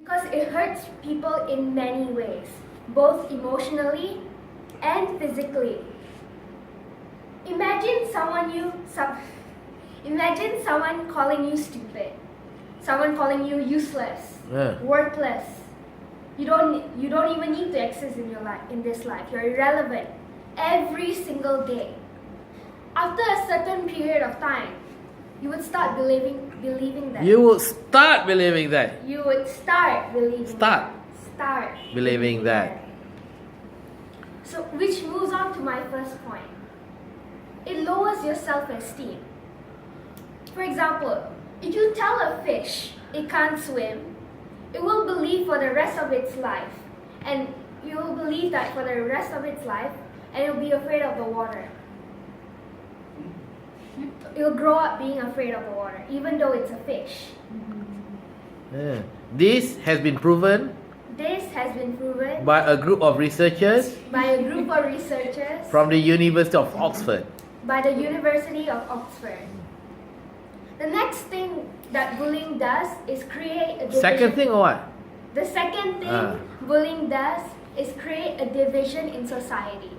Because it hurts people in many ways, both emotionally and physically. Imagine someone calling you stupid, someone calling you useless, worthless. You don't even need to exist in this life. You're irrelevant every single day. After a certain period of time, you would start believing that. You will start believing that. You would start believing Start believing that. So, which moves on to my first point. It lowers your self-esteem. For example, if you tell a fish it can't swim, it will believe for the rest of its life, and you will believe that for the rest of its life, and it will be afraid of the water. It will grow up being afraid of the water, even though it's a fish. This has been proven by a group of researchers from the University of Oxford. The next thing that bullying does is create a division. Second thing or what? The second thing bullying does is create a division in society.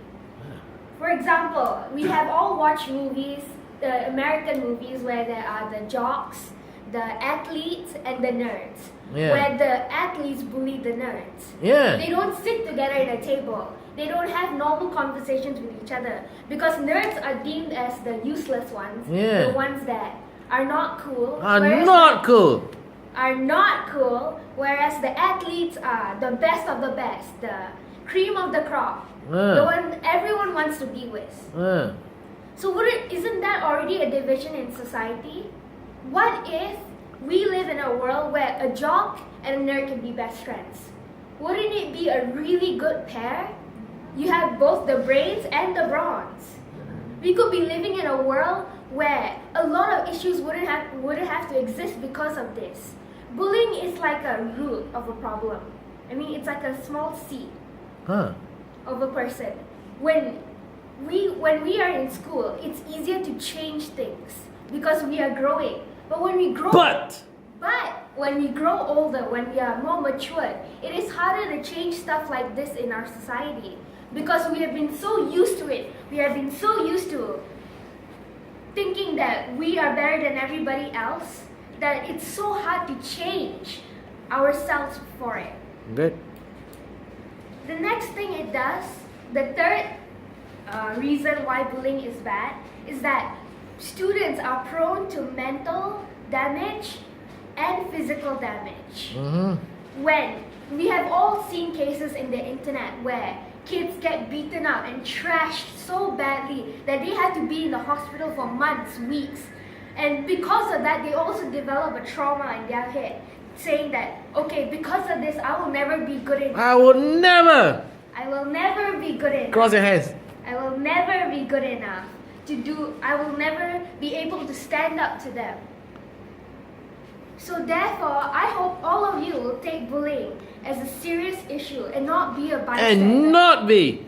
For example, we have all watched movies, the American movies, where there are the jocks, the athletes, and the nerds. Where the athletes bully the nerds. They don't sit together at a table. They don't have normal conversations with each other, because nerds are deemed as the useless ones, the ones that are not cool. Whereas the athletes are the best of the best, the cream of the crop, the one everyone wants to be with. So isn't that already a division in society? What if we live in a world where a jock and a nerd can be best friends? Wouldn't it be a really good pair? You have both the brains and the bronze. We could be living in a world where a lot of issues wouldn't have to exist because of this. Bullying is like a root of a problem. I mean, it's like a small seed of a person. When we are in school, it's easier to change things because we are growing. But when we grow when we grow older, when we are more matured, it is harder to change stuff like this in our society, because we have been so used to it. We have been so used to thinking that we are better than everybody else that it's so hard to change ourselves for it. Good. The next thing it does, the third reason why bullying is bad, is that students are prone to mental damage and physical damage. When we have all seen cases in the internet where kids get beaten up and trashed so badly that they had to be in the hospital for months, weeks. And because of that, they also develop a trauma in their head, saying that, okay, because of this, I will never be good enough. I will never be good enough. Cross your hands. I will never be good enough I will never be able to stand up to them. So therefore, I hope all of you will take bullying as a serious issue and not be a bystander. And not be.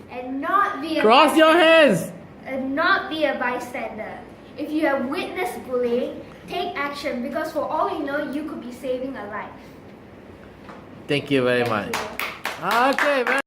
Cross your hands. And not be a bystander. If you have witnessed bullying, take action, because for all you know, you could be saving a life. Thank you very much. You. Okay,